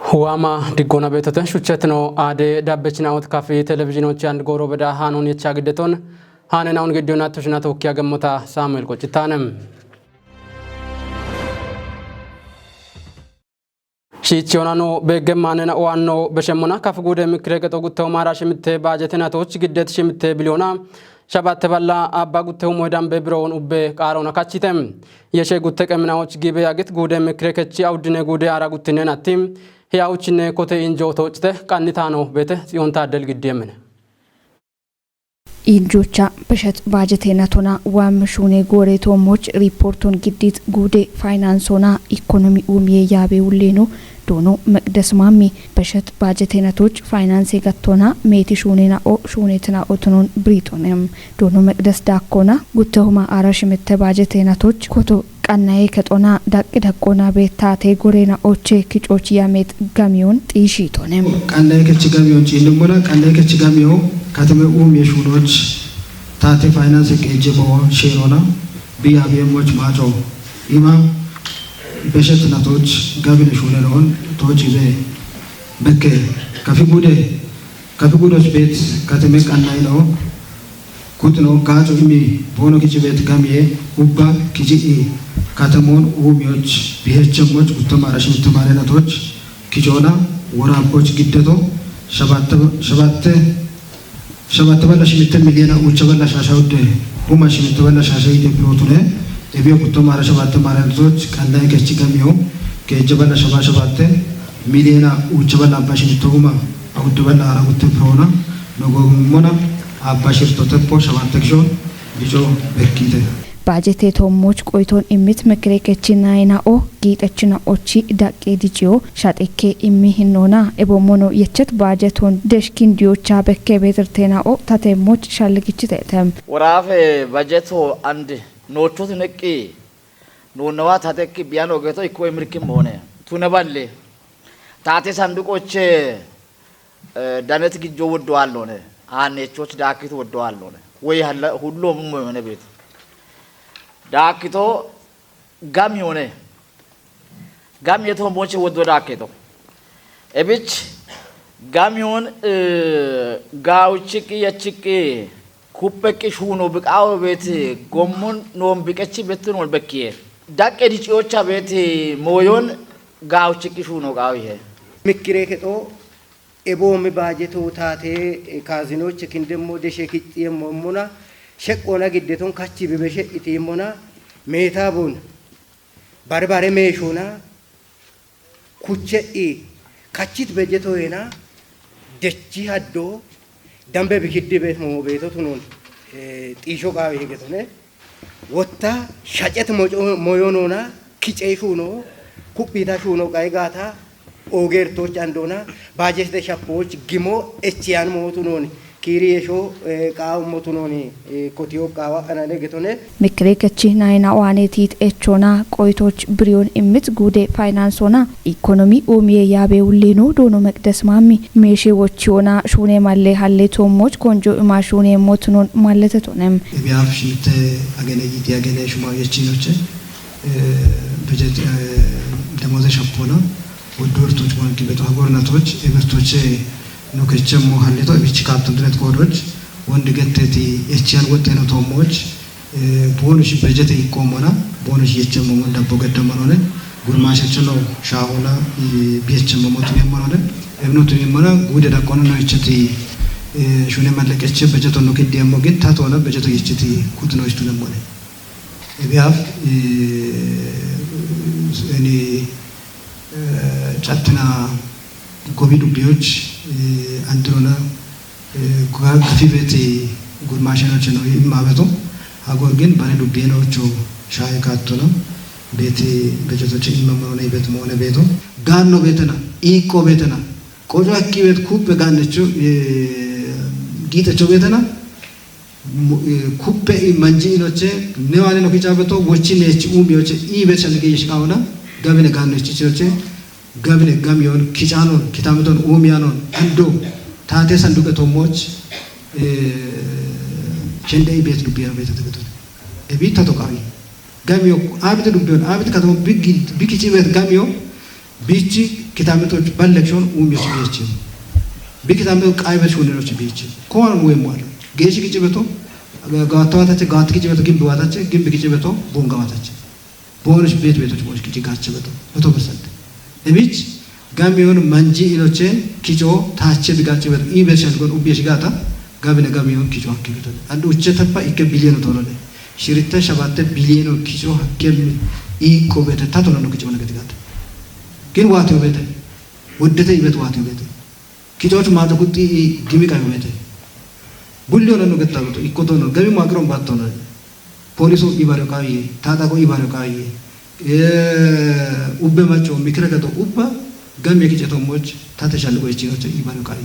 Huama digona betoten shuchetno ade dabbechina ot kafi televizhinochi and goro beda hanon yechagdeton hanen aun gidona tushna tokkya gammota Samuel Kochitanem Shichionano begemanena oanno beshemona kafgude mikregeto gutto marashimte bajetena toch giddet shimte biliona shabat balla abba gutto modan bebron ubbe qarona kachitem yeshe gutte qemnaoch gibe yagit gude mikrekechi awdine gude ara guttinen atim Hiauchine kote injo tochte qannitano bete sionta del giddemene Injocha peshet bajetena tona wamshune gore tomoch reporton giddit gude finansona economy umiye yabe uleno dono maqdes mami peshet bajetena toch finance gattona meti shunena o shunetna otonon britonem dono maqdes dakona guttehuma arashimete bajetena toch koto qannaye ketona daqona betate gorena oche kichochi yamet gamion tishitonem qannaye kechi gamion chindumona qannaye kechi gamio katame yeshunoch tate finance kejebo sherona biyabe moch majo ima beshet natoch gabine shuleron tochibe bekke kafigudos bet katame qannaye no kutno gajo imi bono kichibet gamie ubba kiji katamon umioch bihechmoch uttamara shimtamare natoch kijona waraboch giddeto shabatte balla shimte miliona uchaballa shashaude huma shimte balla shashaide protune ebe uttamara shabatte mare natoch qannaye kechi gamio kejaballa shabatte miliona uchaballa bashimte huma awde balla ara gutte prona nogomona abashirto tepo shabatte kishon bijo bekkite Bajete tomoch qoiton imit mekrekechina ina o gitechina ochi daqe dicio shateke immi hinona ebo mono yechet bajeton deshkin diocha bekke betertena o tatemoch shalgichitetem warafe bajeto ande notot neki no nawa tateki biano geto iko emirkim hone tuneballe tate sandukoche danet gijo woddo allone anechoch dakitu woddo allone ወይ ሁሉም ሆነ ቤት ዳክቶ ጋሚዮነ ጋሚየቶ ሞቼ ወዶ ዳክቶ እብች ጋሚዮን ጋውችቂ የችቂ ኩበቂ ሹኖ ብቃው ቤት ጎሙን ኖም ቢቀቺ ቤትን ወልበኪየ ዳቄ ዲጪዮቻ ቤት ሞዮን ጋውችቂ ሹኖ ጋው ይሄ ምክሬ ከቶ ኤቦም ባጀቶ ታቴ ካዚኖች ክንደሞ ደሸኪጥ የሞሙና ሸቆና ግዴቶን ካቺ በበሸ ኢቲሞና ሜታቦን ባርባሬ ሜሾና ኩቸኢ ካቺት በጀቶይና ደቺ ሀዶ ደምበ ቢክድ ቤት ሞ ቤቶ ቱኖን ጢሾ ቃው ይገተነ ወታ ሻጨት ሞዮኖና ኪጨይሹኖ ኩፒታ ሹኖ ቃይጋታ ኦጌርቶች አንዶና ባጀት ተሻፖች ግሞ እቺያን ሞቱኖኒ Kiriyesho qaw motunoni kotiyo qawa anane getone mikrekechi naina wanetit echona qoitoch brion imit gude finansona economy umiye yabe uleno dono maqdes mami meshe wochiona shune malle halle tomoch konjo ima shune motunon malletetonem biaf shite agene yiti agene shuma yechinoche budget demoze shapona wodortoch banki beto agornatoch ebertoche no kechemo halito bichi kapto ድረት ኮዶች ወንድ ገተቲ እቺያን ወጤነ ቶሞች ቦኑሽ በጀት ይቆሞና ቦኑሽ የቸሞ እንደቦ ገደመኖነ ጉርማሸች ነው ሻውላ ቢቸሞ ሞቱ የመኖነ እብኖቱ የመኖነ ጉደ ዳቆነ ነው እቺቲ ሹኔ ማለቀች በጀቶ ነው ከዲያሞ ግን ታቶና በጀቶ እቺቲ ኩትኖች ተነሞነ እቢያፍ እኔ ጫትና ኮቪድ ቢዮች አንድሮና ከፊቤት ጉርማሸኖች ነው ይማበቱ አጎር ግን ባለ ዱቤኖቹ ሻይ ካቶና ቤት በጀቶች ይመመሩና ይበት መሆነ ቤቱ ጋኖ ቤተና ኢኮ ቤተና ቆጆአኪ ቤት ኩብ ጋነቹ ጊተቾ ቤተና ኩብ መንጂኖች ነዋለ ነው ኪጫበቶ ወቺ ነች ኡሚዮች ኢቤት ሸልገይሽ ካውና ጋብነ ጋነች ቺቾች ጋብነ ጋሚዮን ኪጫኖን ኪታምቶን ኡሚያኖን አንዶ ታቴ ሰንዱቀ ቶሞች ቸንደይ ቤት ዱቢያ ቤት ተገቶ እቢ ተቶቃሪ ጋሚዮ አብት ዱቢዮን አብት ከተሞ ቢኪቺ ቤት ጋሚዮ ቢቺ ኪታመቶች ባለክሽውን ኡሚስ ቢቺ ቢኪታመቶ ቃይበሽ ወነሮች ቢቺ ኮን ወይም ዋለ ጌሽ ግጭበቶ ጋታዋታች ጋት ግጭበቶ ግንብ ዋታች ግንብ ግጭበቶ ቦንጋ ዋታች ቦንሽ ቤቶች ቦንሽ ግጭ ጋጭበቶ 100% እቢች ጋሚዮን መንጂ ኢሎቼን ኪቾ ታች ቢጋጭበቶ ኢበሻል ጎን ኡቢሽ ጋታ ጋቢነ ጋሚዮን ኪቾ አክብቶ አንዱ እቸተፋ ኢከ ቢሊዮን ተወለደ ሽሪተ 7 ቢሊዮን ኪቾ ሀከም ኢቆበተ ታቶሎ ነው ግጭ ወነገት ጋታ ግን ዋቴው ቤተ ወደተ ይበት ዋቴው ቤተ ኪቾች ማጥቁጥ ጊሚቃ ይቤተ ቡልዮ ነው ገጣሉ ኢኮቶ ነው ገቢ ማቅሮም ባቶ ነው ፖሊሱ ይባረካይ ታጣቆ ይባረካይ ኡበ ማቾ ሚክረከቶ ኡባ ገም የኪጨቶሞች ታተሻልቆ ይችላል ይባረካይ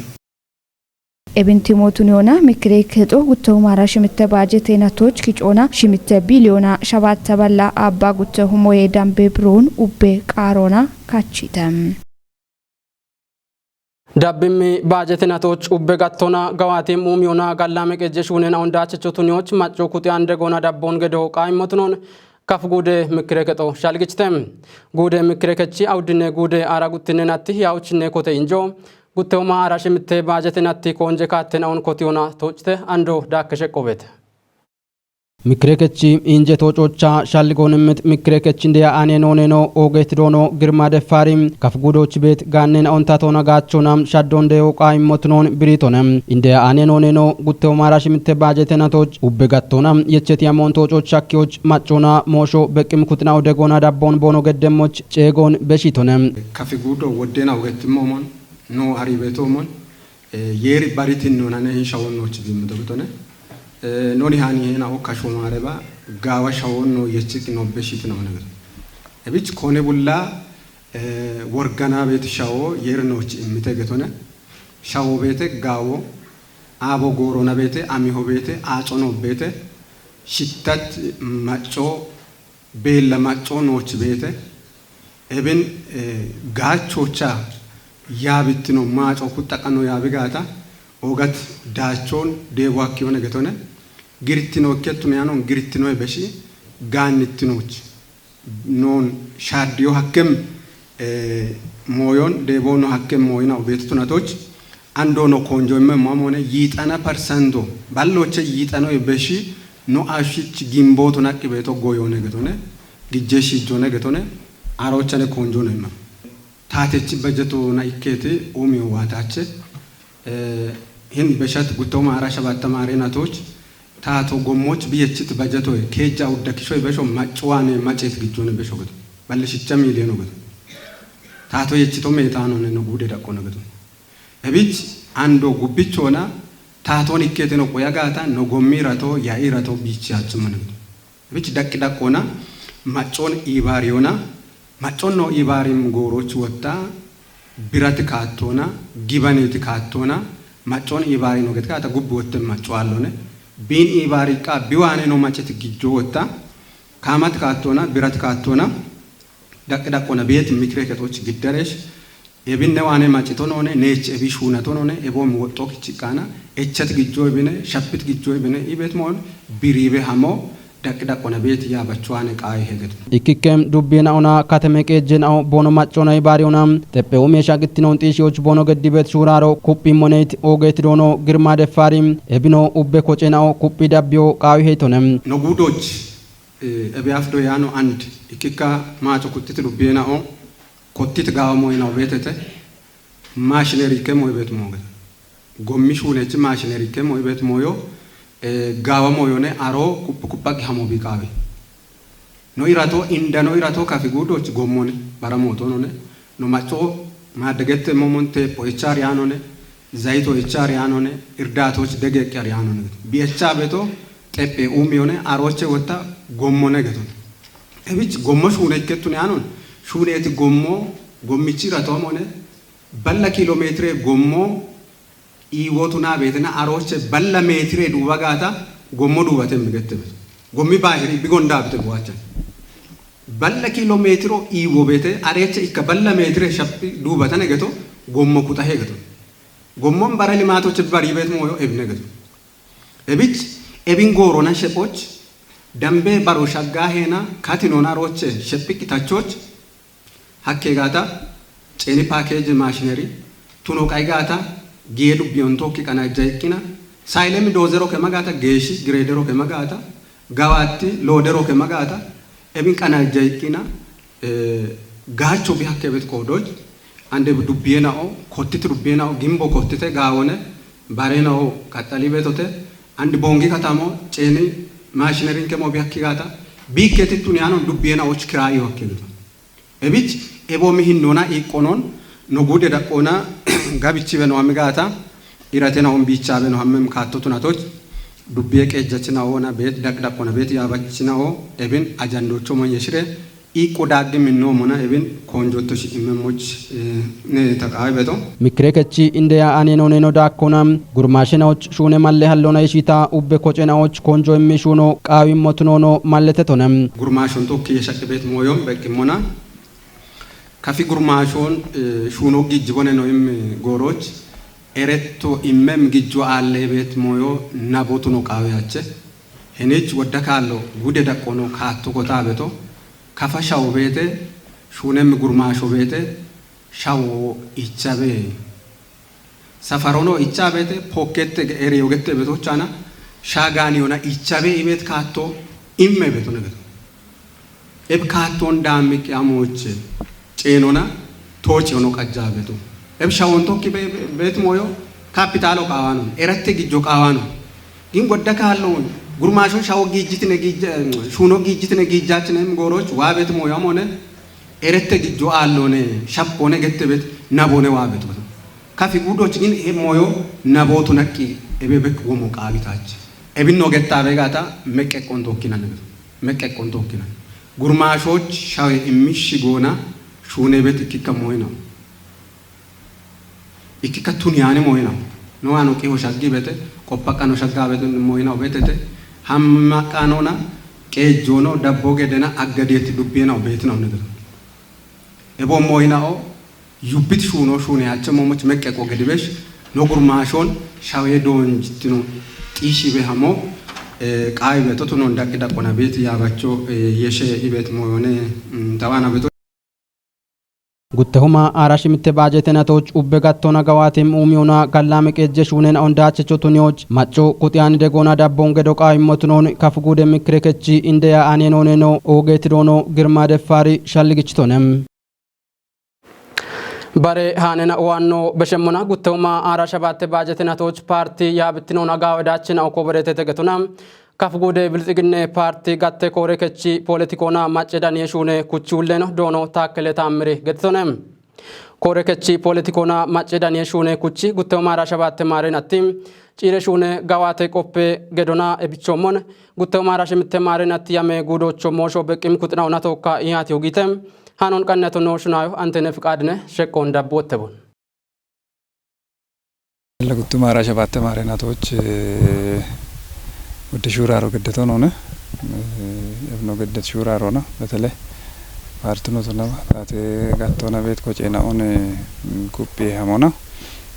ኤብንቲሞቱን ዮና ምክሬ ከጦ ጉተው ማራሽ ምተባጀት አይነቶች ኪጮና ሽምተ ቢሊዮና ሸባት ተበላ አባ ጉተው ሞዬ ዳምቤ ብሮን ኡቤ ቃሮና ካቺተም ዳብሚ ባጀት አይነቶች ኡቤ ጋቶና ገዋቲም ኡሚዮና ጋላመ ቀጀሹነና ወንዳቸቾቱኒዎች ማጮ ኩቲ አንደጎና ዳቦን ገዶ ቃይሞቱኖን ከፍ ጉደ ምክሬ ከጦ ሻልግጭተም ጉደ ምክሬ ከቺ አውድነ ጉደ አራጉትነናት ያውችነ ኮተ እንጆ ጉተው ማራሽ ምተ ባጀትናት ኮንጀ ካተናውን ኮቲዮና ቶጭተ አንዶ ዳከሸ ቆበት ምክሬከቺ ኢንጀ ቶጮቻ ሻልጎንምት ምክሬከቺ እንደ አኔ ኖኔኖ ኦጌት ዶኖ ግርማ ደፋሪም ከፍጉዶች ቤት ጋነን አውንታቶና ጋቾናም ሻዶን ደዮ ቃይሞትኖን ብሪቶነም እንደ አኔ ኖኔኖ ጉተው ማራሽ ምተ ባጀትናቶች ኡበጋቶናም የቸት ያሞን ቶጮች ሻኪዎች ማጮና ሞሾ በቅም ኩትናው ደጎና ዳቦን ቦኖ ገደሞች ጨጎን በሺቶነም ከፍጉዶ ወደና ወገትሞሞን ኖ አሪቤቶሞን የሪ ባሪቲን ኖና ነህ ሻወኖች ቢምደብቶነ ኖኒ ሃኒ ሄና ኦካሾ ማረባ ጋዋ ሻወኖ የችክ ነው በሽት ነው ነገር እብች ኮኔ ቡላ ወርጋና ቤት ሻዎ የርኖች እምተገቶነ ሻዎ ቤት ጋዎ አቦ ጎሮና ቤት አሚሆ ቤት አጾኖ ቤት ሽታት ማጮ ቤላ ማጮ ኖች ቤት እብን ጋቾቻ ያብት ነው ማጮ ኩጣቀኖ ያብጋታ ኦጋት ዳቾን ዴዋክ የሆነ ገቶነ ግሪትኖ ከቱ ሚያኖን ግሪትኖ በሺ ጋንትኖች ኖን ሻዲዮ ሐከም ሞዮን ዴቦኖ ሐከም ሞይናው ቤቱናቶች አንዶ ነው ኮንጆ መማሞነ ይጣና ፐርሰንቶ ባሎች ይጣኖ በሺ ኖ አሽች ጊምቦቱ ናቅ ቤቶ ጎዮነ ገቶነ ግጄሽ ጆነ ገቶነ አሮቸነ ኮንጆ ነው ታቴች በጀቶ ናይከቴ ኡሚዮ ዋታች ይህን በሻት ጉተው ማራ ሸባት ተማሪናቶች ታቶ ጎሞች ቢየችት በጀቶ ከጃ ወደክሾይ በሾ ማጭዋኔ ማጨት ግጆነ በሾ ገቶ ባለሽቻ ሚሊዮን ነው ገቶ ታቶ የችቶ ሜታኖ ነው ጉዴ ዳቆ ነው ገቶ እቢች አንዶ ጉብች ሆና ታቶን ይከቴ ነው ቆያጋታ ነው ጎሚራቶ ያኢራቶ ቢች ያጭም ነው እቢች ዳቅ ዳቆና ማጮን ኢባሪዮና ማጮን ነው ኢባሪም ጎሮች ወጣ ቢራት ካቶና ጊባኔት ካቶና ማጮን ኢባሪ ነው ገትካታ ጉብ ወጥ ማጮአሎነ ቢን ኢባሪቃ ቢዋኔ ነው ማጨት ግጆ ወጣ ካማት ካቶና ቢራት ካቶና ዳቅ ዳቆና ቤት ምክሬ ከቶች ግደረሽ የቢነ ዋኔ ማጭቶ ነው ነች እቢሹና ቶ ነው ኤቦም ወጦ ክጭቃና እቸት ግጆ ቢነ ሸፍት ግጆ ቢነ ኢቤት ሞን ቢሪቤ ሃሞ ዳቅ ዳቆና ቤት ያባቸዋን ቃይ ሄገት ኢክከም ዱቢና ኦና ካተመቄ ጀናው ቦኖ ማጮናይ ባሪዮናም ተጴው ሜሻግት ነው ጢሺዎች ቦኖ ገዲበት ሹራሮ ኩፒ ሞኔት ኦጌት ዶኖ ግርማ ደፋሪም ኤቢኖ ኡቤ ኮጨናው ኩፒ ዳቢዮ ቃይ ሄቶነም ነጉዶች እቢያፍዶ ያኖ አንድ ኢክካ ማጮ ኩቲት ዱቢና ኦ ኮቲት ጋሞ ይናው ቤተተ ማሽነሪ ከሞ ቤት ሞገ ጎሚሹ ነች ማሽነሪ ከሞ ቤት ሞዮ ጋዋሞ የሆነ አሮ ኩፕኩፓቂ ሀሞ ቢቃቤ ነው ኢራቶ እንደ ነው ኢራቶ ካፊ ጉዶች ጎሞን ባራሞቶ ነው ነው ማጮ ማደገት ሞሞንቴ ፖይቻር ያኖነ ዘይቶ ኢቻር ያኖነ እርዳቶች ደገቅ ያኖነ ቢኤቻ ቤቶ ጤፔ ኡሚዮነ አሮቼ ወጣ ጎሞነ ገቶ እብች ጎሞሽ ሆነ ከቱን ያኖን ሹኔት ጎሞ ጎሚቺ ራቶም ሆነ በላ ኪሎ ሜትር ጎሞ ኢወቱና ቤትና አሮቼ በላ ሜትር ዱባጋታ ጎሞ ዱባተ ምገተበ ጎሚ ባይሪ ቢጎንዳ ብትዋቻ በላ ኪሎ ሜትሮ ኢዎ ቤተ አሬቼ ኢከ በላ ሜትር ሸፕ ዱባተ ነገቶ ጎሞ ኩታ ሄገቶ ጎሞም ባራ ልማቶች ባሪ ቤት ሞዮ እብነ ገቶ እብች ኤቢንጎሮና ሸፖች ደምቤ ባሮ ሸጋ ሄና ካቲኖና ሮቼ ሸፕቂ ታቾች ሀኬ ጋታ ceeni paakeeji maashinerii tunoo qaygaata gee dubbiyoon tokki kana jaykina saayilemi doozeroo ke magaata geeshi gireederoo ke magaata gawaatti looderoo ke magaata ebin kana jaykina gaachoo bi hakke bet koodoj ande dubbiyeena'oo kottiti dubbiyeena'oo gimbo kottite gaawone bareena'oo qaxxalii beetote andi boongi katamoo ceeni maashineriin kemoo bi hakki gaata biikkeetittun yaanoon dubbiyeena'oo kiraayoo hakke beeto ebich eboo mi hinnoona iqqonoon no gude daqoona gabichi beno amigata iratena on bicha beno hammem kattotuna toj dubbiye qejjachina ona bet daqdaqona bet yabachina o eben ajandocho mo yeshire iqqo daagge minno mona eben konjotto shi immoch ne taqay beto mikrekechi indeya aneno neno dakkona gurmashinaoch shune malle hallona yishita ubbe kocenaoch konjo immi shuno qawi motunono mallete tonem gurmashon tokki yeshaqe bet moyom beqimona kafi gurmaashoon shuunoo gijjibone no immi gooroch eretto immem gijjo aalle beet moyo nabotu no qaawiyache henich wadda kaallo gude daqqono kaatto kotaa beto kafa shawo beete shuunem gurmaasho beete shawo ichabe safarono ichabeete pokkette eri yogette beto chana shaagaani yona ichabe ibet kaatto imme beto ne beto eb kaatton daammi qiyamooche ceenona tooci ono qajjaabetu eb shawon tokki beet moyo kapitaalo qaawano eratte gijjo qaawano gin godda kaallo gurmaasho shawo gijjitine shuno gijjitine gijjaachine gooroch waa beet moyo amone erette gijjo aallone shappone gette beet nabone waa beetu kafi gudoch gin e moyo nabootu naqqi ebe bek gomo qaabitaachi ebinno gettaabe gaata meqqeqqon tokkinan meqqeqqon tokkinan gurmaashoch shawe immishi goona shune bet ikika moyna ikika tunyane moyna no anu ke ho shaggi bete qoppaka no shagga bete moyna betete hamma kanona ke jono dabbo gedena aggadeti dubbena betna ne ebo moyna o yubbit shuno shune acha momoch mekke ko gedibesh no gurmashon shawe don jitino tishi be hamo qaay beto tuno ndaqi daqona bet yabacho yeshe ibet moyone tawana beto guttehuma arashimitte baajetenatoch ubbe gattona gawatim umiuna gallame qejje shunen ondache chotunioj macho kutiani degona dabbon gedo qaimotnon kafugude mikrekechi indeya anenoneno ogetirono girma defari shalligichtonem bare hanena wanno beshemona guttehuma arashabate baajetenatoch parti yabtinona gawedachina okoberete tegetunam kafugude bilxigne parti gatte korekechi politikona macedan yeshune kuchulleno dono takkele tamri gettonem korekechi politikona macedan yeshune kuchi guttehuma arashabate marenatim cire shune gawate qoppe gedona ebichomon guttehuma arashimitte marenati yame gudocho mosho beqim kutna onatoka ihati ogitem hanon kanneto no shunayo antene fqadne shekkon dabbotebon ለጉttehuma arashabate marenatoch ወደ ሹራሮ ገደቶ ነው ነው ገደት ሹራሮ ነው በተለይ ፓርቲኖ ነው ታቴ ጋቶና ቤት ኮጨናውን ኩፒ ሀሞና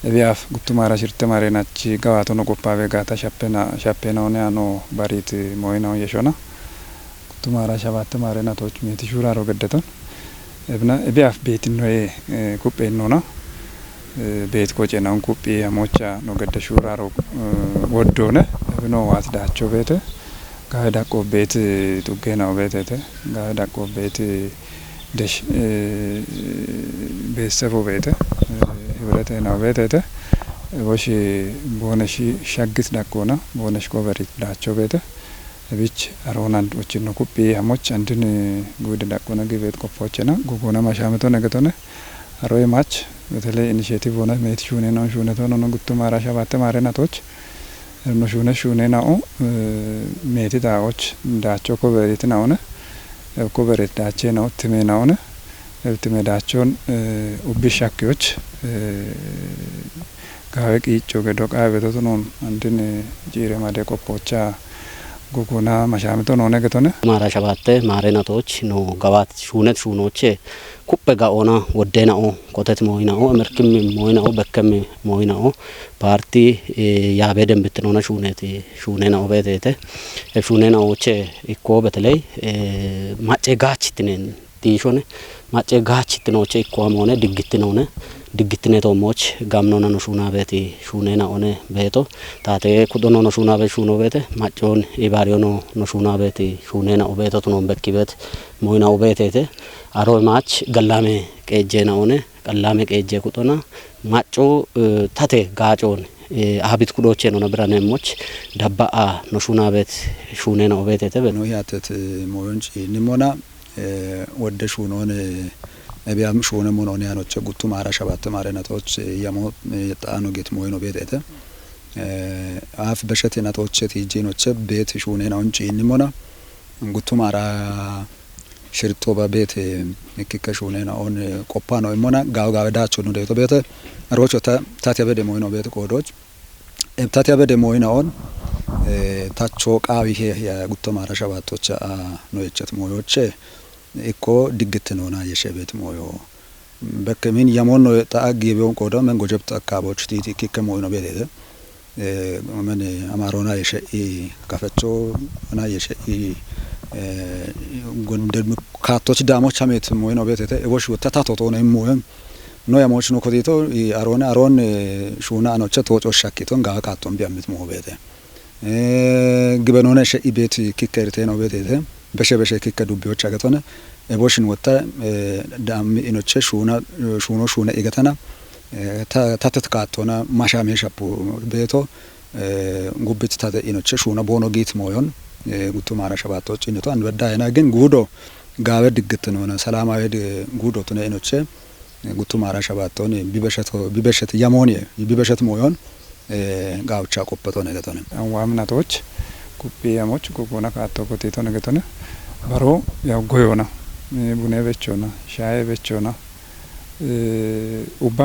እቢያፍ ጉttehuma arashirte ማሬናቺ ጋዋቶ ነው ቆፓቤ ጋታ ሻፔና ነው ያኖ ባሪት ሞይናው የሾና ጉttehuma arashabate ማሬናቶች ሜቲ ሹራሮ ገደቶን እብና እቢያፍ ቤት ነው ኩፔ ነውና ቤት ኮጨናውን ኩፒ ሀሞቻ ነው ገደ ሹራሮ ወዶነ no wat dacho bete gaada ko bete tugena bete gaada ko bete desh besefo bete ibrate na bete woshi boneshi shaggis dakona bonesh ko berit dacho bete bich aronan ochino kupi amoch andin gude dakona gibet ko pochena gugona mashameto negatone aroy match betele initiative ona met shune no shune to no guttehuma arashabate marenatoch no shune nao meti daoch dacho ko berit naone ko berit dache no time naone time dachon ubishakyoch gawe kicho gedo qabe to non andine jire made ko pocha guguna mashamito no negetone arashabate marenatoch no gawat shunet shunoche kuppe gaona wodenao kotet moinao merkim moinao bekkem moinao parti yaabeden bitnona shuneti shunena obetete shunena oche ikko betelay macce gachitinen ጢሾነ ማጨ ጋችት ነው ቸይኮም ሆነ ድግት ነውነ ድግትኔ ቶሞች ጋምኖና ነው ሹና ቤት ሹኔና ሆነ ቤቶ ታቴ ኩዶኖ ነው ሹና ቤት ሹኖ ቤት ማጮን ኢባሪዮ ነው ሹና ቤት ሹኔና ኦቤቶ ነው በኪበት ሞይና ኦቤቴቴ አሮይ ማች ገላሜ ቀጄና ሆነ ገላሜ ቀጄ ኩዶና ማጮ ታቴ ጋጮን አብት ኩዶቼ ነው ነብራኔሞች ዳባአ ነው ሹና ቤት ሹኔና ኦቤቴቴ ነው ያተት ሞዮንጭ ንሞና ወደ ሹኖን ነቢያም ሾነ ሞኖን ያኖች ጉቱ ማራ ሸባት ማረናቶች ያሞ የጣኑ ጌት ሞይኖ ቤት እተ አፍ በሸት ናቶች ቲጂኖች ቤት ሾነ ነው እንጂ ንሞና ጉቱ ማራ ሽርቶ በቤት ንክከ ሾነ ነው ኦን ቆፓ ነው ሞና ጋው ጋው ዳቾ ነው ደቶ ቤት አሮቾ ታቲያ በደ ሞይኖ ቤት ቆዶች ታቲያ በደ ሞይኖ ኦን ታቾ ቃዊ ይሄ የጉቱ ማራ ሸባቶች ነው የቸት ሞዮች እኮ ድግት ነውና የሸቤት ሞዮ በከሚን ያሞን ታአግ የቢውን ቆዶ መን ጎጀብት አካባቢዎች ቲቲ ከሞይኖ ቤት ምን አማሮና የሸኢ ከፈቾ እና የሸኢ ጎንደል ካቶች ዳሞች አመት ሞይኖ ቤት እቦሽ ወተታቶቶ ነው ሞየም ነው ያሞች ነው ኮዲቶ አሮን ሹና ነው ቸቶጮ ሻኪቶን ጋቃቶን ቢያምት ሞ ቤት ግበኖና ሸኢ ቤት ኪከርቴ ነው ቤት በሸበሸ ከዱቢዎች አገተነ እቦሽን ወጣ ዳም ኢኖቼ ሹና እገተና ታተት ካቶና ማሻሜ ሻፑ ቤቶ ጉብት ታተ ኢኖቼ ሹና ቦኖ ጌት ሞዮን ጉቱ ማራ ሸባቶች ኢነቶ አንበዳይና ግን ጉዶ ጋበ ድግት ነውና ሰላማዊ ጉዶ ተነ ኢኖቼ ጉቱ ማራ ሸባቶን ቢበሸት ያሞኒ ቢበሸት ሞዮን ጋውቻ ቆපቶ ነገተነ ዋምናቶች ኩፒያሞች ጎጎና ካቶ ኮቴቶ ነገተነ ባሮ ያው ጎዮና ቡኔ በቾና ሻይ በቾና ኡባ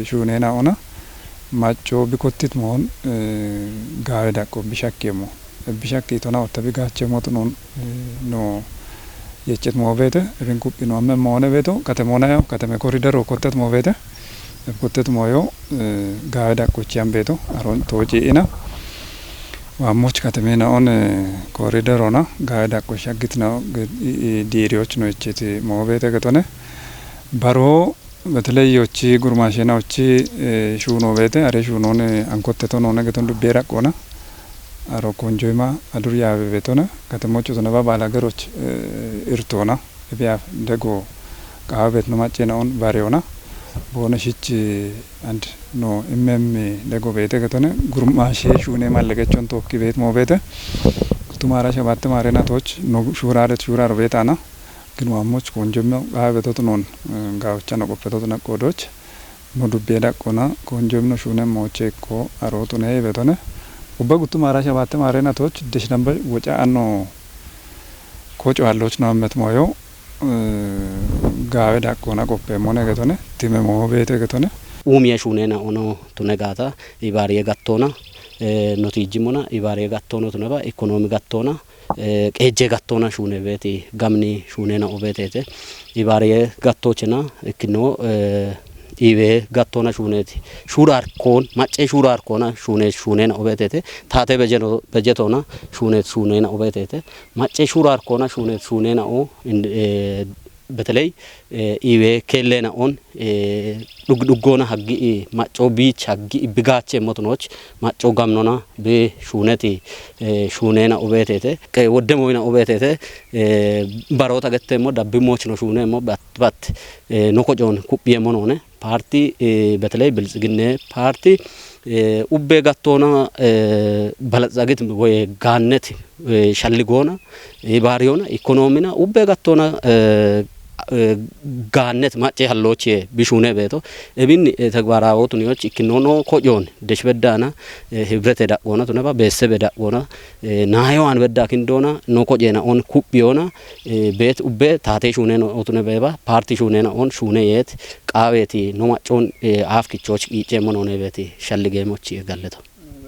ሹኔና ኦና ማጮ ቢኮቲት ሞን ጋዌ ዳቆ ቢሻኬሞ ቢሻኬቶና ወተቢ ጋቸ ሞት ኖ የጭት ሞቤተ እብን ኩፒ ነው አመ ሞነ ቤቶ ከተሞና ያው ከተመ ኮሪደር ኮተት ሞቤተ ኮተት ሞዮ ጋዌ ዳቆ ቻም ቤቶ አሮን ቶጪና ዋሞች ከተሜና ኦን ኮሪደሮና ጋዳ ቆሻግት ነው ዲሪዎች ነው እቺት ሞቤተ ገቶነ ባሮ በተለዮች ጉርማሽናዎች ሹኖ ቤተ አሬ ሹኖን አንኮተቶ ነው ነገቶን ዱቤራ ቆና አሮ ኮንጆይማ አዱሪያ ቤቶና ከተሞቹ ዘነባ ባላገሮች እርቶና ቢያ ደጎ ቃቤት ነው ማጨናውን ባሪዮና ቦነሽች አንድ ኖ እመም ደጎ ቤተ ገተነ ጉርማሼ ሹኔ ማለገቾን ቶኪ ቤት ሞ ቤተ ቱማራ ሸባት ማረናቶች ኖ ሹራረት ሹራር ቤታና ግን ዋሞች ኮንጆም ቃቤቶት ኖን ጋውቻ ነው ቆፈቶት ነቆዶች ሞዱቤ ዳቆና ኮንጆም ነው ሹኔ ሞቼኮ አሮቱ ነይ ቤቶነ ወበጉቱ ማራ ሸባት ማረናቶች ደሽ ነበር ወጫ አኖ ኮጮ አሎች ነው አመት ሞዮ ጋዌ ዳቆና ቆፔ ሞነ ገቶነ ቲመ ሞ ቤተ ገቶነ ኡሚያ ሹኔና ኦኖ ቱነጋታ ኢባሪየ ጋቶና ኖቲጅሞና ኢባሪየ ጋቶና ቱነባ ኢኮኖሚ ጋቶና ቀጄ ጋቶና ሹኔ ቤት ጋምኒ ሹኔና ኦቤቴቴ ኢባሪየ ጋቶችና እክኖ ኢቤ ጋቶና ሹኔቲ ሹራር ኮን ማጨ ሹራር ኮና ሹኔና ኦቤቴቴ ታቴ በጀቶና ሹኔና ኦቤቴቴ ማጨ ሹራር ኮና ሹኔና ኦ በተለይ ኢቤ ኬሌና ኦን ዱጎና ሀጊ ማጮ ቢች ሀጊ ብጋቼ ሞትኖች ማጮ ጋምኖና በሹኔቲ ሹኔና ኦቤቴቴ ወደሞይና ኦቤቴቴ ባሮታ ገተሞ ዳብሞች ነው ሹኔሞ ባት ኖኮጆን ኩፒየሞኖነ ፓርቲ በተለይ ብልጽግና ፓርቲ ኡቤ ጋቶና ባለጻግት ወይ ጋነት ሸልጎና ኢባሪዮና ኢኮኖሚና ኡቤ ጋቶና ጋነት ማጨ ያሎች ቢሹኔ ቤቶ እብን ተግባራዎቱኒዎች ኢክኖኖ ኮጆን ደሽበዳና ህብረት ዳቆና ተነባ በሰበ ዳቆና ናይዋን በዳ ክንዶና ኖ ኮጄና ኦን ኩቢዮና ቤት ኡቤ ታቴ ሹኔ ነው ኦቱነ በባ ፓርቲ ሹኔ ነው ኦን ሹኔ የት ቃቤቲ ኖ ማጮን አፍኪቾች ኢጨሞኖነ ቤት ሸልጌሞች ይጋለተው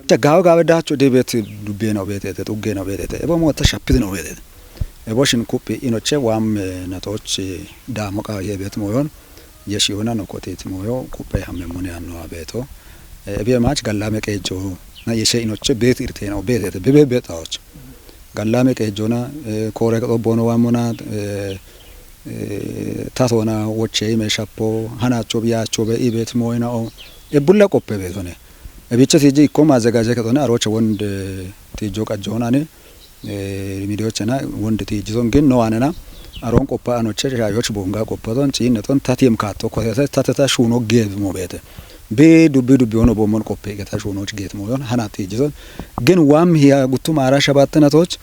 ተጋው ጋበዳቸው ደቤት ዱቤ ነው ቤት ተጡጌ ነው ቤት እቦሞ ተሻፕት ነው ቤት እቦሽን ኩፒ ኢኖቼ ዋም ነቶች ዳሞቃ የቤት ሞዮን የሺውና ነው ኮቴት ሞዮ ኩፒ ሀመሙን ያነው ቤቶ እቤማች ጋላሜ ቀጆ ና የሸኢኖቼ ቤት ኢርቴ ነው ቤት ቤታዎች ጋላሜ ቀጆና ኮሬ ቆቦኖ ዋሙና ታቶና ወቼ መሻፖ ሃናቾ ቢያቾ በኢቤት ሞይናኦ እቡላ ቆፔ ቤቶነ እቢቸ ሲጂ እኮ ማዘጋጀ ከተሆነ አሮቸ ወንድ ቲጆ ቀጆናኔ ሚዲዮችና ወንድ ቲጆን ግን ነው አነና አሮን ቆፓ አኖቸ ሻዮች ቦንጋ ቆፓቶን ጪነቶን ታቲም ካቶ ኮተተ ታተታ ሹኖ ጌብ ሞቤተ ዱቢ ሆኖ ቦሞን ቆፔ ገታ ሹኖች ጌት ሞዮን ሃናት ቲጆን ግን ዋም ሂያ ጉቱ ማራ ሸባተነቶች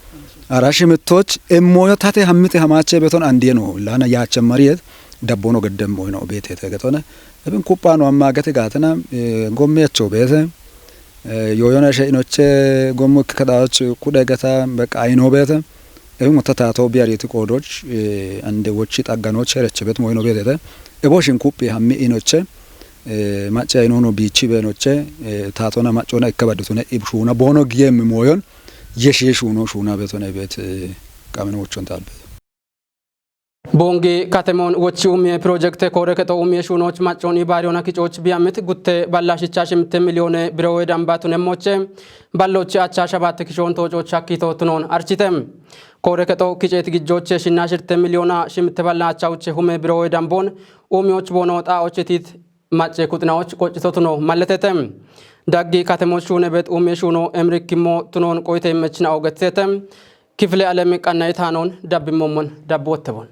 አራሽ ምቶች እሞዮ ታቴ ሀምቴ ሀማቸ ቤቶን አንዴ ነው ላና ያቸ መሪየት ደቦኖ ገደም ሞይ ነው ቤት የተገተነ እብን ኩፓ ነው አማገተ ጋተና ጎሜቸው ቤተ ዮዮና ሸይኖች ጎሞ ከዳዎች ኩደገታ በቃ አይኖ ቤተ እብን ወተታቶ ቢያሪት ቆዶች አንደ ወጪ ጣጋኖች ረችበት ሞይ ነው ቤተ እቦሽን ኩፕ ሀሚ ኢኖች ማጫ አይኖ ነው ቢቺ በኖች ታቶና ማጮና ይከባዱቱና ኢብሹና ቦኖ ጊየም ሞዮን የሽሹ ነው ሹና ቤቶነ ቤት ካመኖቹን ታልበ ቦንጌ ካተሞን ወጪውም የፕሮጀክት ኮረከተውም የሹኖች ማጮን ይባሪዮና ኪጮች ቢያምት ጉቴ ባላሽቻ 8 ሚሊዮን ብሮ ዳምባቱ ነሞቼ ባሎች አቻ 7 ኪሾን ተወጮች አኪቶትኖን አርቺተም ኮረከተው ኪጨት ግጆች ሽና 10 ሚሊዮና ሽምት ባላቻውች ሁሜ ብሮ ዳምቦን ኦሚዎች ቦኖ ጣዎች ቲት ማጨ ኩጥናዎች ቆጭቶትኖ ማለተተም ዳጊ ካተሞቹ ነበጥ ኡሜሹኖ ኤምሪክሞ ትኖን ቆይተ ይመችና አውገተተም ክፍለ ዓለም ቀናይታኖን ዳብሞሞን ዳቦተቦን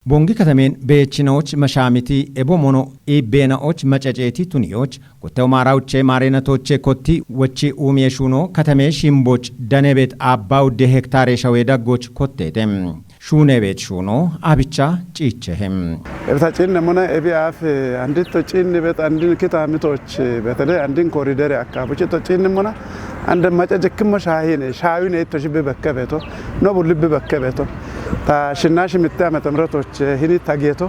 ቦንጊ ከተሜን በየችኖች መሻሚቲ ኤቦሞኖ ኢቤናዎች መጨጨቲ ቱኒዮች ኮተው ማራውቼ ማሬነቶቼ ኮቲ ወቺ ኡሜሹኖ ከተሜ ሽምቦች ደኔቤት አባው ደ ሄክታር የሸዌ ዳጎች ኮቴቴም ሹኔ ቤት ሹኖ አብቻ ጪቸህም እብታጭን ነሞና ኤቢአፍ አንዲት ቶጪን ቤት አንዲን ኪታሚቶች በተለይ አንዲን ኮሪደር አካባቢ ቶጪን ነሞና አንደ ማጨጀክም ሻሂነ ሻዩን እቶሽብ በከበቶ ነው ቡልብ በከበቶ ታሽናሽ ምታ መተምረቶች ሂኒ ታጌቶ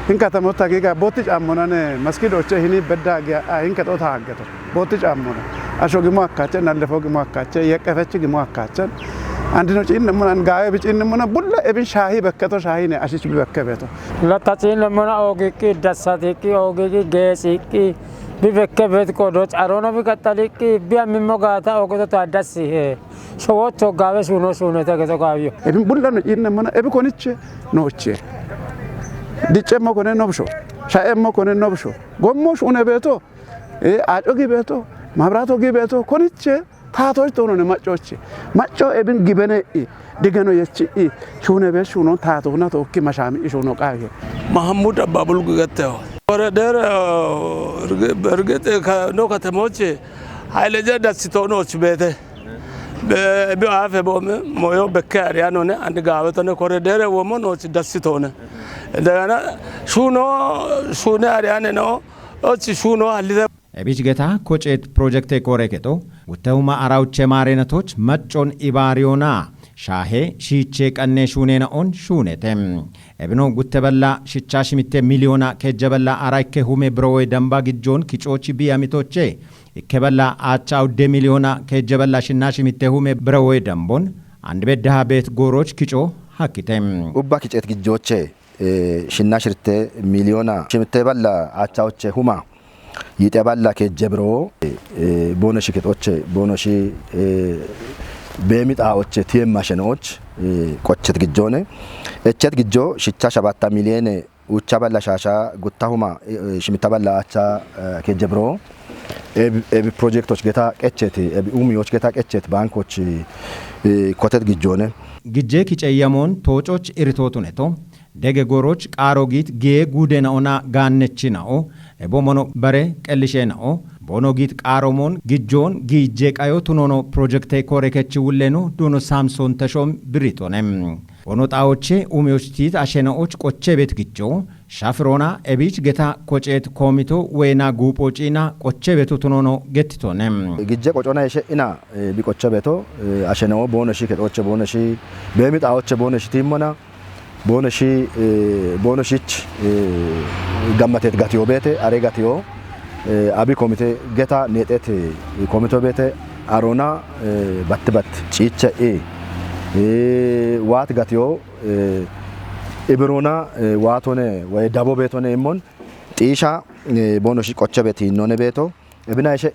hinkatamot tagiga botti cammonane maskidoche hini beddaga hinkato taaggeto botti cammona ashogimo akkache nallefogimo akkache yeqefechigimo akkache andino cin mon gawe bicin mon bulla ebin shahi bekketo shahine ashich bekkebeto latacin mon ogiki dasatiki ogiki gesiki bibekkebet kodoch arona bikataliki biamimo gata ogoto tadasi he showoto gawe suno suno tageto gawiyo ebin bulla no cin mon ebi koniche noche dichemo kone nobsho shaemo kone nobsho gommosh une beto aጮጊ beto ማብራቶ ጊ beto koniche ታቶች ቶኖ ነው ማጮ ኤብን ጊበነ ዲገኖ የቺ ሹነ በሹ ነው ታቶና ቶኪ ማሻሚ ኢሹ ነው ቃየ ማህሙድ አባቡል ገተው ወረደር በርግጥ ነው ከተሞች ኃይለጀ ዳስቶኖች ቤተ በአፈ ቦም ሞዮ በካሪያ ነው አንድ ጋወተነ ኮሪደር ወሞኖች ዳስቶነ እንደገና ሹኖ አሪያነ ነው ኦች ሹኖ አለ ኤቢች ገታ ኮጨት ፕሮጀክት ኮሬኬቶ ወተውማ አራውቼ ማሬነቶች መጮን ኢባሪዮና ሻሄ ሺቼ ቀኔ ሹኔና ኦን ሹኔተም ኤብኖ ጉተበላ ሽቻሽ ሚቴ ሚሊዮና ከጀበላ አራይከ ሁሜ ብሮዌ ደምባ ግጆን ኪጮች ቢያሚቶቼ ይከበላ አቻው ደ ሚሊዮና ከጀበላ ሽናሽ ሚቴ ሁሜ ብሮዌ ደምቦን አንድ ቤት ደሃ ቤት ጎሮች ኪጮ ሀኪተም ኡባ ኪጨት ግጆቼ ሽናሽርቴ ሚሊዮና ሽምቴ በላ አቻውቼ ሁማ ይጠባላ ከጀብሮ ቦነሽ ከቶች ቦነሽ በሚጣዎች ቲም ማሽኖች ቆጨት ግጆነ እቸት ግጆ ሽቻ 7 ሚሊዮን ውቻ ባላ ሻሻ ጉታሁማ ሽምታባላ አቻ ከጀብሮ ኤቢ ፕሮጀክቶች ገታ ቀጨት ኤቢ ኡሚዎች ገታ ቀጨት ባንኮች ኮተት ግጆነ ግጄ ኪጨየሞን ቶጮች ኢሪቶቱኔቶ ደገ ጎሮች ቃሮጊት ጌ ጉደናኦና ጋነችናኦ ኤቦሞኖ በሬ ቀልሼናኦ ቦኖጊት ቃሮሞን ግጆን ጊጄ ቃዮ ቱኖኖ ፕሮጀክት ኮሬከች ውሌኖ ዶኖ ሳምሶን ተሾም ብሪቶነም ቦኖጣዎቼ ኡሚዎችቲት አሸናዎች ቆቼ ቤት ግጆ ሻፍሮና ኤቢች ገታ ኮጨት ኮሚቶ ወይና ጉጶጪና ቆቼ ቤቱ ቱኖኖ ገትቶነም ግጄ ቆጮና የሸኢና ቢቆቼ ቤቶ አሸናው ቦነሺ ከጦቼ ቦነሺ በሚጣዎቼ ቦነሺ ቲሞና ቦነሺች ገመቴት ጋቲዮ ቤቴ አሬ ጋቲዮ አቢ ኮሚቴ ገታ ኔጤት ኮሚቴ ቤቴ አሮና ባትባት ጪቸ ዋት ጋቲዮ ኢብሮና ዋቶነ ወይ ዳቦ ቤቶነ ኢሞን ጢሻ ቦነሺ ቆቸ ቤት ኖነ ቤቶ ebina ishe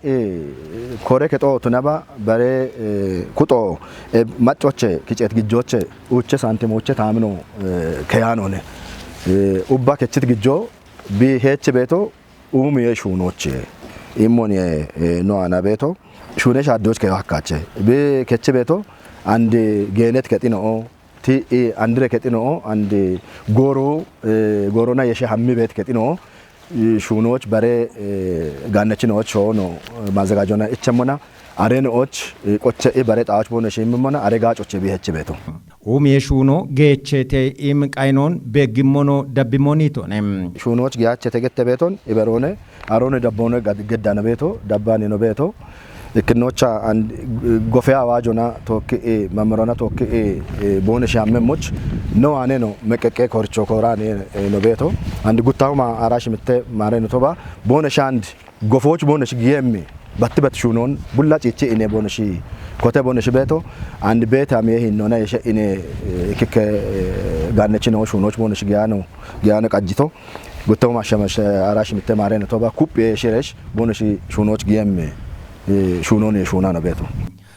kore keto tunaba bare kuto machoche kichet gijjoche uche santimoche tamino keyanone ubba kechit gijjo bi heche beto umiye shunoche imoni no ana beto shune shaddoch ke hakkache bi keche beto ande genet ketino ti andre ketino ande gorona yeshe hammi bet ketino ሹኖች በሬ ጋነችኖች ሆኖ ማዘጋጆና እቸሞና አሬኖች ቆቸ በሬ ጣዎች ሆነ ሸምሞና አረጋጮች ቢሄች ቤቱ ኡሜ ሹኖ ጌቼቴ ኢም ቃይኖን በግሞኖ ደብሞኒቶ ነም ሹኖች ጊያቸ ተገተ ቤቶን ይበሮነ አሮነ ደቦነ ገዳነ ቤቶ ዳባኔ ነው ቤቶ እክኖቻ አንድ ጎፈያ ዋጆና ቶክ መመሮና ቶክ ቦነ ሻመሞች ነው አኔ ነው መቀቀ ኮርቾ ኮራኔ ነው ቤቶ አንድ ጉታው አራሽ ምተ ማሬ ነው ቶባ ቦነ ሻንድ ጎፎች ቦነ ሽጊየም በትበት ሹኖን ቡላ ጭጭ እኔ ቦነ ሺ ኮተ ቦነ ሺ ቤቶ አንድ ቤት አሜ ሂኖና የሸ እኔ እከ ጋነች ነው ሹኖች ቦነ ሺ ጊያነ ቀጅቶ ጉታው ማሸመሽ አራሽ ምተ ማሬ ነው ቶባ ኩፕ የሽረሽ ቦነ ሺ ሹኖች ጊየም ሹኖን የሹና ነው ቤቱ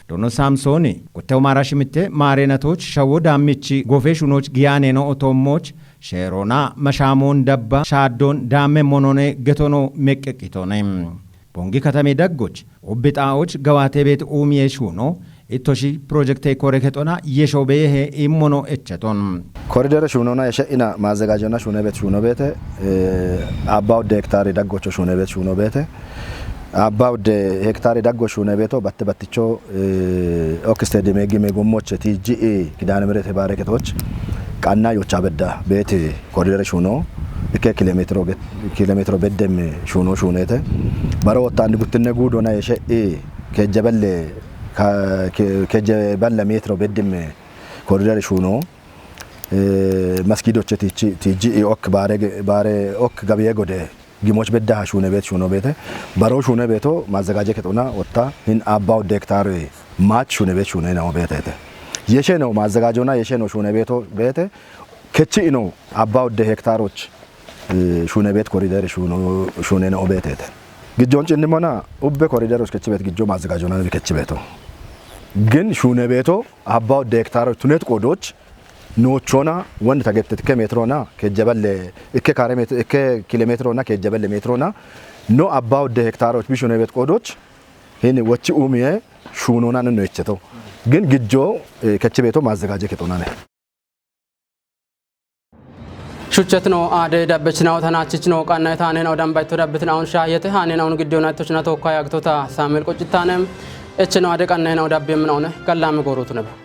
ዶኖ ሳምሶኒ ኩተው ማራሽ ምቴ ማሬነቶች ሸው ዳምቺ ጎፌ ሹኖች ጊያኔ ነው ኦቶሞች ሼሮና መሻሞን ደባ ሻዶን ዳሜ ሞኖኔ ገቶኖ መቀቂቶኔ ቦንጊ ከተሜ ደጎች ኦብጣዎች ገዋቴ ቤት ኡሚዬ ሹኖ ኢቶሺ ፕሮጀክት ኮሬከቶና የሾቤሄ ኢሞኖ እቸቶን ኮሪደር ሹኖና የሸኢና ማዘጋጀና ሹነ ቤት ሹኖ ቤት አባው ሄክታር ደጎቾ ሹነ ቤት ሹኖ ቤት አባው ሄክታር ደጎቾ ሹነ ቤቶ በትበትቾ ኦክስቴድ ሜጊ ሜጎሞች ቲጂ ኪዳነ ምሕረት ባረከቶች ቃና ዮቻ በዳ ቤት ኮሪደር ሹኖ እከ ኪሎሜትሮ በደም ሹኖ ሹኔተ በሮታ አንድ ጉትነ ጉዶና የሸኢ ከጀበለ ሜትሮ በደም ኮሪደር ሹኖ መስጊዶች ቲጂ ኦክ ባሬ ኦክ ገበየ ጎደ ግሞች በዳ ሹነ ቤት ሹኖ ቤተ በሮ ሹነ ቤቶ ማዘጋጀ ከቶና ወጣ ህን አባው ሄክታር ማች ሹነ ቤት ሹነ ነው ቤተ የሸ ነው ማዘጋጀውና የሸ ነው ሹነ ቤቶ ቤተ ከቺ ነው አባው ሄክታሮች ሹነ ቤት ኮሪደር ሹነ ነው ቤተ ግጆን ጭንሞና ኡበ ኮሪደሮች ከቺ ቤት ግጆ ማዘጋጀውና ከቺ ቤቶ ግን ሹነ ቤቶ አባው ሄክታሮች ቱነት ቆዶች ኖቾና ወንድ ተገተት ከሜትሮና ከጀበለ እከ ካሬ ሜትር እከ ኪሎሜትሮና ከጀበለ ሜትሮና ኖ አባው ሄክታሮች ቢሹነ ቤት ቆዶች ሄን ወቺ ኡሚዬ ሹኖና ነው የቸተው ግን ግጆ ከቺ ቤቶ ማዘጋጀ ከቶና ነው ሹቸት ነው አደ ዳበችናው ተናችች ነው ቃና የታኔ ነው ዳምባይቶ ዳብትናውን ሻየተ ሃኔ ነው ግዴውና ተችና ተወካይ አግቶታ ሳሙኤል ቆጭታነም እች ነው አደ ቃና ነው ዳብ የምናውነ ቀላም ጎሮቱ ነበር